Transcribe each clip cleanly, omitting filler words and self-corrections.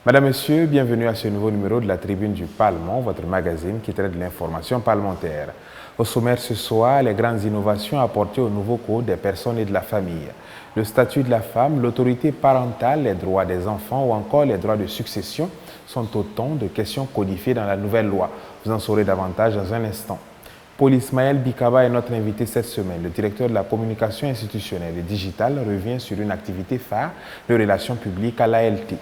Madame, Monsieur, bienvenue à ce nouveau numéro de la Tribune du Parlement, votre magazine qui traite de l'information parlementaire. Au sommaire ce soir, les grandes innovations apportées au nouveau Code des personnes et de la famille. Le statut de la femme, l'autorité parentale, les droits des enfants ou encore les droits de succession sont autant de questions codifiées dans la nouvelle loi. Vous en saurez davantage dans un instant. Paul Ismaël Bikaba est notre invité cette semaine. Le directeur de la communication institutionnelle et digitale revient sur une activité phare de relations publiques à l'ALT.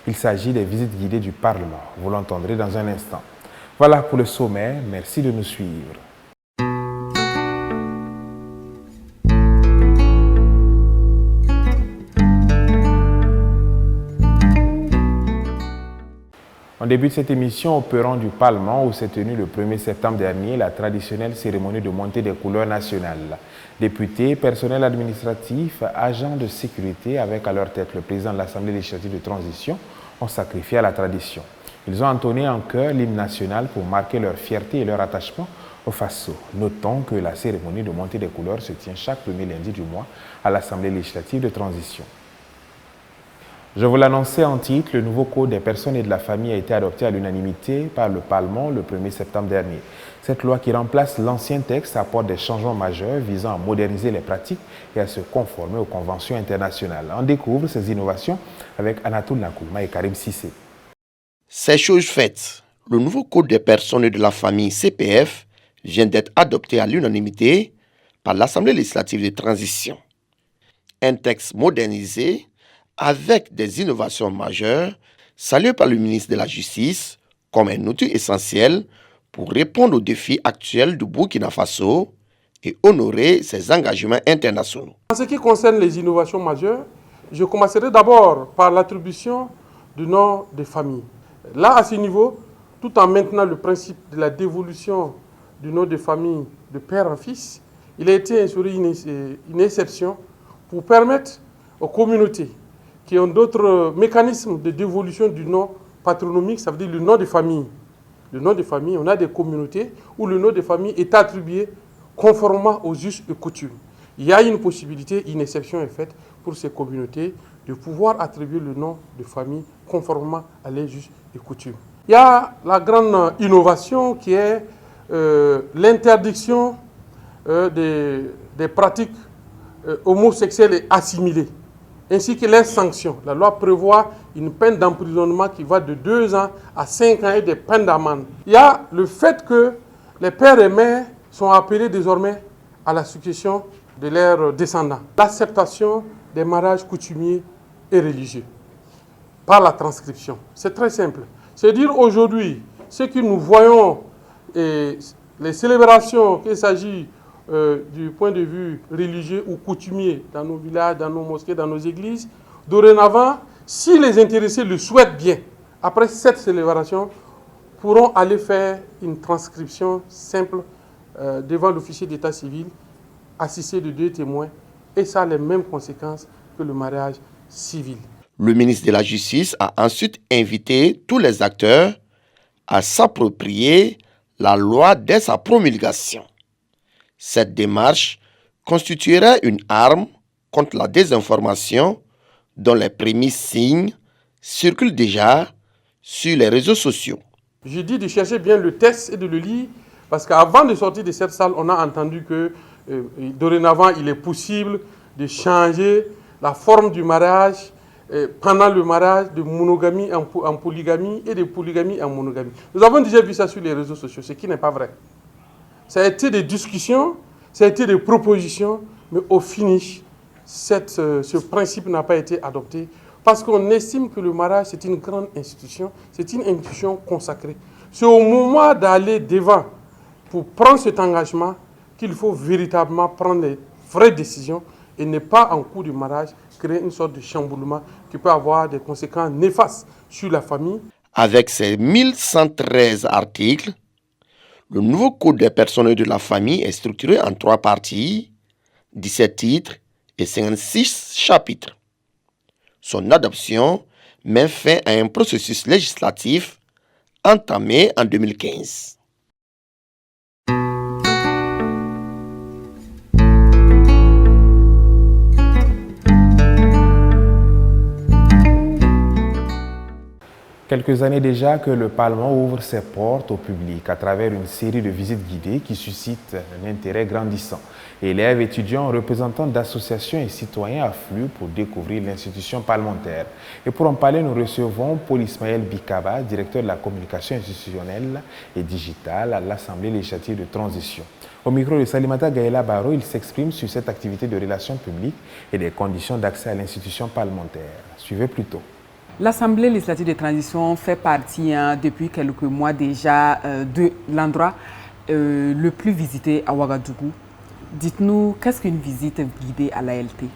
Il s'agit des visites guidées du Parlement. Vous l'entendrez dans un instant. Voilà pour le sommaire. Merci de nous suivre. On débute cette émission au perron du Parlement où s'est tenue le 1er septembre dernier la traditionnelle cérémonie de montée des couleurs nationales. Députés, personnel administratif, agents de sécurité avec à leur tête le président de l'Assemblée législative de transition ont sacrifié à la tradition. Ils ont entonné en chœur l'hymne national pour marquer leur fierté et leur attachement au FASO. Notons que la cérémonie de montée des couleurs se tient chaque premier lundi du mois à l'Assemblée législative de transition. Je vous l'annonçais en titre, le nouveau Code des personnes et de la famille a été adopté à l'unanimité par le Parlement le 1er septembre dernier. Cette loi qui remplace l'ancien texte apporte des changements majeurs visant à moderniser les pratiques et à se conformer aux conventions internationales. On découvre ces innovations avec Anatoul Nakouma et Karim Sissé. C'est chose faite. Le nouveau Code des personnes et de la famille CPF vient d'être adopté à l'unanimité par l'Assemblée législative de transition. Un texte modernisé avec des innovations majeures, saluées par le ministre de la Justice comme un outil essentiel pour répondre aux défis actuels du Burkina Faso et honorer ses engagements internationaux. En ce qui concerne les innovations majeures, je commencerai d'abord par l'attribution du nom des familles. Là, à ce niveau, tout en maintenant le principe de la dévolution du nom de famille de père en fils, il a été instauré une exception pour permettre aux communautés qui ont d'autres mécanismes de dévolution du nom patronymique, ça veut dire le nom de famille. Le nom de famille, on a des communautés où le nom de famille est attribué conformément aux us et coutumes. Il y a une possibilité, une exception est faite pour ces communautés de pouvoir attribuer le nom de famille conformément à les us et coutumes. Il y a la grande innovation qui est l'interdiction des pratiques homosexuelles et assimilées, ainsi que les sanctions. La loi prévoit une peine d'emprisonnement qui va de 2 ans à 5 ans et des peines d'amende. Il y a le fait que les pères et mères sont appelés désormais à la succession de leurs descendants. L'acceptation des mariages coutumiers et religieux par la transcription. C'est très simple. C'est dire aujourd'hui, ce que nous voyons, et les célébrations, qu'il s'agit du point de vue religieux ou coutumier dans nos villages, dans nos mosquées, dans nos églises, dorénavant, si les intéressés le souhaitent bien, après cette célébration, pourront aller faire une transcription simple devant l'officier d'état civil, assisté de 2 témoins, et ça a les mêmes conséquences que le mariage civil. Le ministre de la Justice a ensuite invité tous les acteurs à s'approprier la loi dès sa promulgation. Cette démarche constituera une arme contre la désinformation dont les premiers signes circulent déjà sur les réseaux sociaux. Je dis de chercher bien le texte et de le lire, parce qu'avant de sortir de cette salle, on a entendu que dorénavant, il est possible de changer la forme du mariage pendant le mariage de monogamie en polygamie et de polygamie en monogamie. Nous avons déjà vu ça sur les réseaux sociaux, ce qui n'est pas vrai. Ça a été des discussions, ça a été des propositions, mais au finish, ce principe n'a pas été adopté parce qu'on estime que le mariage, c'est une grande institution, c'est une institution consacrée. C'est au moment d'aller devant pour prendre cet engagement qu'il faut véritablement prendre les vraies décisions et ne pas, en cours du mariage, créer une sorte de chamboulement qui peut avoir des conséquences néfastes sur la famille. Avec ses 1113 articles, le nouveau Code des personnes et de la famille est structuré en 3 parties, 17 titres et 56 chapitres. Son adoption met fin à un processus législatif entamé en 2015. quelques années déjà que le Parlement ouvre ses portes au public à travers une série de visites guidées qui suscitent un intérêt grandissant. Élèves, étudiants, représentants d'associations et citoyens affluent pour découvrir l'institution parlementaire. Et pour en parler, nous recevons Paul Ismaël Bikaba, directeur de la communication institutionnelle et digitale à l'Assemblée législative de transition. Au micro de Salimata Gaëla Baro, il s'exprime sur cette activité de relations publiques et des conditions d'accès à l'institution parlementaire. Suivez plutôt. L'Assemblée législative de transition fait partie depuis quelques mois déjà de l'endroit le plus visité à Ouagadougou. Dites-nous, qu'est-ce qu'une visite guidée à l'ALT?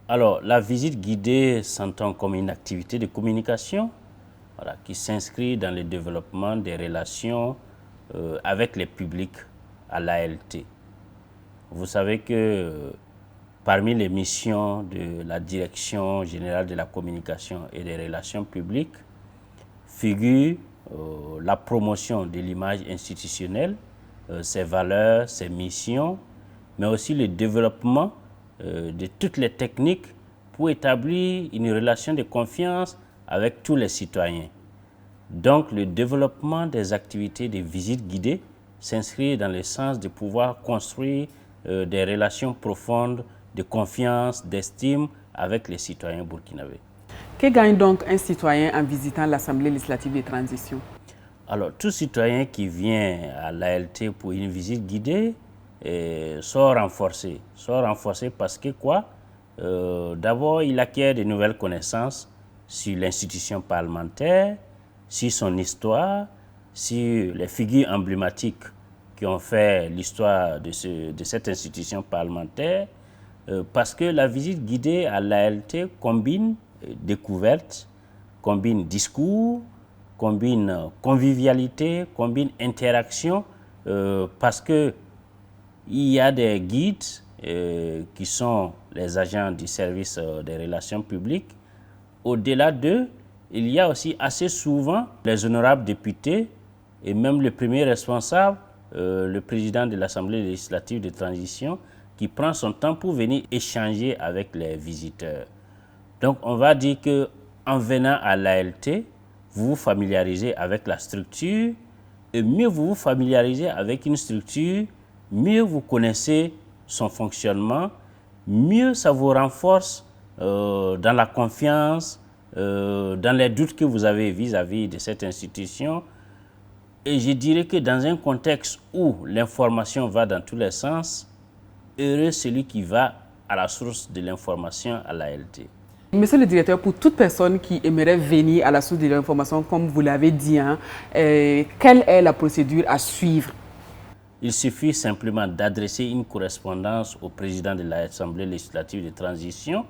Alors, la visite guidée s'entend comme une activité de communication qui s'inscrit dans le développement des relations avec les publics à l'ALT. Vous savez que parmi les missions de la Direction générale de la communication et des relations publiques figure la promotion de l'image institutionnelle, ses valeurs, ses missions, mais aussi le développement de toutes les techniques pour établir une relation de confiance avec tous les citoyens. Donc, le développement des activités de visite guidée s'inscrit dans le sens de pouvoir construire des relations profondes de confiance, d'estime avec les citoyens burkinabés. Que gagne donc un citoyen en visitant l'Assemblée législative de transition? Alors, tout citoyen qui vient à l'ALT pour une visite guidée sort renforcé. Sort renforcé parce que quoi? D'abord, il acquiert de nouvelles connaissances sur l'institution parlementaire, sur son histoire, sur les figures emblématiques qui ont fait l'histoire de cette institution parlementaire, parce que la visite guidée à l'ALT combine découverte, combine discours, combine convivialité, combine interaction, parce que il y a des guides qui sont les agents du service des relations publiques. Au-delà d'eux, il y a aussi assez souvent les honorables députés et même le premier responsable, le président de l'Assemblée législative de transition, qui prend son temps pour venir échanger avec les visiteurs. Donc on va dire qu'en venant à l'ALT, vous vous familiarisez avec la structure, et mieux vous vous familiarisez avec une structure, mieux vous connaissez son fonctionnement, mieux ça vous renforce dans la confiance, dans les doutes que vous avez vis-à-vis de cette institution. Et je dirais que dans un contexte où l'information va dans tous les sens, heureux celui qui va à la source de l'information à l'ALT. Monsieur le directeur, pour toute personne qui aimerait venir à la source de l'information, comme vous l'avez dit, quelle est la procédure à suivre? Il suffit simplement d'adresser une correspondance au président de l'Assemblée législative de transition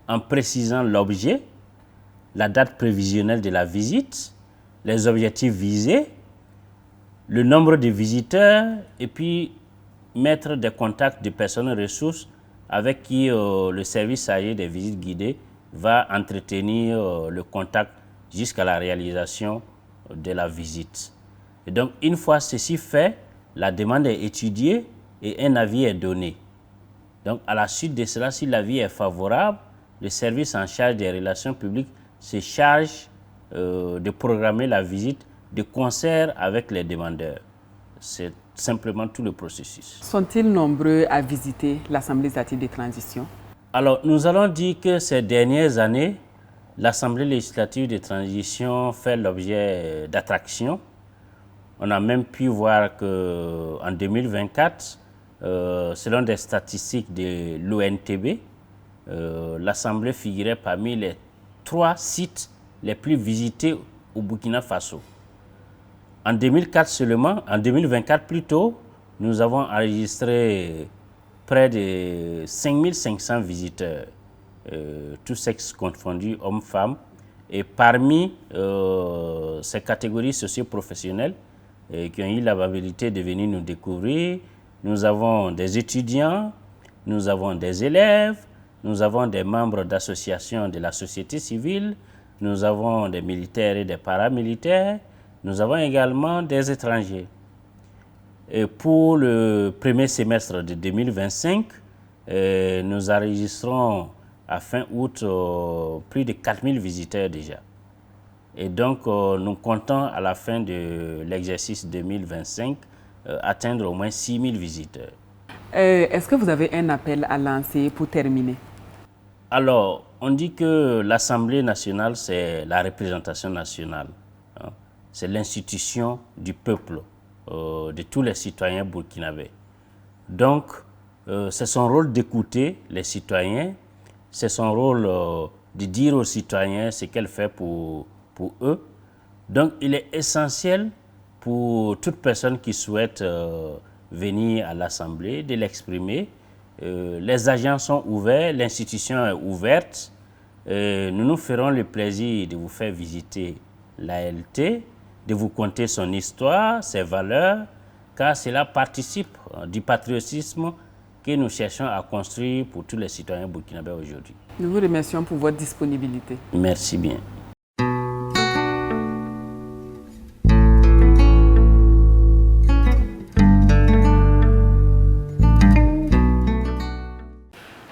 en précisant l'objet, la date prévisionnelle de la visite, les objectifs visés, le nombre de visiteurs et puis mettre des contacts de personnes ressources avec qui le service chargé des visites guidées va entretenir le contact jusqu'à la réalisation de la visite. Et donc, une fois ceci fait, la demande est étudiée et un avis est donné. Donc, à la suite de cela, si l'avis est favorable, le service en charge des relations publiques se charge de programmer la visite de concert avec les demandeurs. C'est simplement tout le processus. Sont-ils nombreux à visiter l'Assemblée législative de transition? Alors, nous allons dire que ces dernières années, l'Assemblée législative de transition fait l'objet d'attractions. On a même pu voir qu'en 2024, selon des statistiques de l'ONTB, l'Assemblée figurait parmi les 3 sites les plus visités au Burkina Faso. En 2024 plutôt, nous avons enregistré près de 5500 visiteurs, tous sexes confondus, hommes, femmes. Et parmi ces catégories socio-professionnelles qui ont eu l'amabilité de venir nous découvrir, nous avons des étudiants, nous avons des élèves, nous avons des membres d'associations de la société civile, nous avons des militaires et des paramilitaires, nous avons également des étrangers. Et pour le premier semestre de 2025, nous enregistrons à fin août plus de 4000 visiteurs déjà. Et donc, nous comptons à la fin de l'exercice 2025 atteindre au moins 6 000 visiteurs. Est-ce que vous avez un appel à lancer pour terminer? Alors, on dit que l'Assemblée nationale, c'est la représentation nationale. Hein. C'est l'institution du peuple, de tous les citoyens burkinabés. Donc, c'est son rôle d'écouter les citoyens, c'est son rôle de dire aux citoyens ce qu'elle fait pour eux. Donc, il est essentiel pour toute personne qui souhaite venir à l'Assemblée de l'exprimer. Les agents sont ouverts, l'institution est ouverte. Nous nous ferons le plaisir de vous faire visiter l'ALT, de vous conter son histoire, ses valeurs, car cela participe du patriotisme que nous cherchons à construire pour tous les citoyens burkinabés aujourd'hui. Nous vous remercions pour votre disponibilité. Merci bien.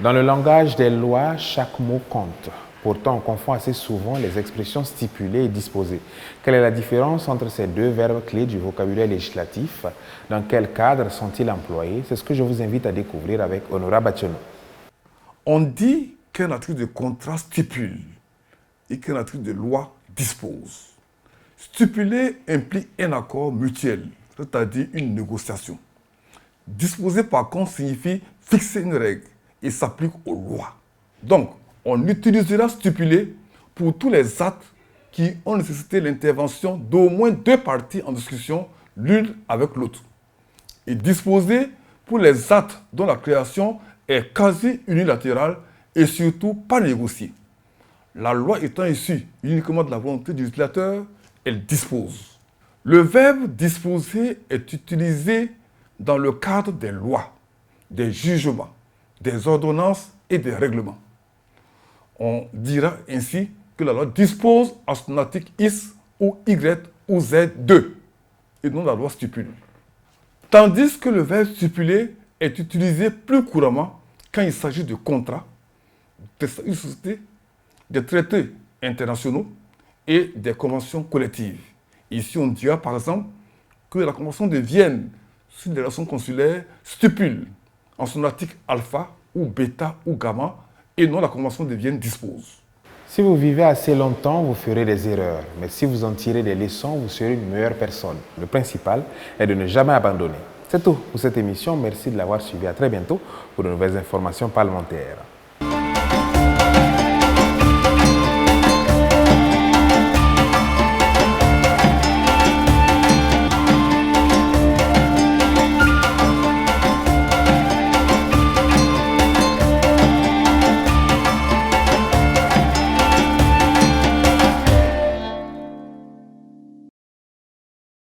Dans le langage des lois, chaque mot compte. Pourtant, on confond assez souvent les expressions stipulées et disposées. Quelle est la différence entre ces deux verbes clés du vocabulaire législatif? Dans quel cadre sont-ils employés? C'est ce que je vous invite à découvrir avec Honora Bationo. On dit qu'un article de contrat stipule et qu'un article de loi dispose. Stipuler implique un accord mutuel, c'est-à-dire une négociation. Disposer, par contre, signifie fixer une règle et s'applique aux lois. Donc, on utilisera stipuler pour tous les actes qui ont nécessité l'intervention d'au moins deux parties en discussion, l'une avec l'autre. Et disposer pour les actes dont la création est quasi unilatérale et surtout pas négociée. La loi étant issue uniquement de la volonté du législateur, elle dispose. Le verbe disposer est utilisé dans le cadre des lois, des jugements, des ordonnances et des règlements. On dira ainsi que la loi dispose à son article X ou Y ou Z2 et non la loi stipule. Tandis que le verbe stipuler est utilisé plus couramment quand il s'agit de contrats, de sociétés, des traités internationaux et des conventions collectives. Ici, on dira par exemple que la Convention de Vienne sur les relations consulaires stipule en son article alpha ou bêta ou gamma et non la Convention de Vienne dispose. Si vous vivez assez longtemps, vous ferez des erreurs. Mais si vous en tirez des leçons, vous serez une meilleure personne. Le principal est de ne jamais abandonner. C'est tout pour cette émission. Merci de l'avoir suivi. À très bientôt pour de nouvelles informations parlementaires.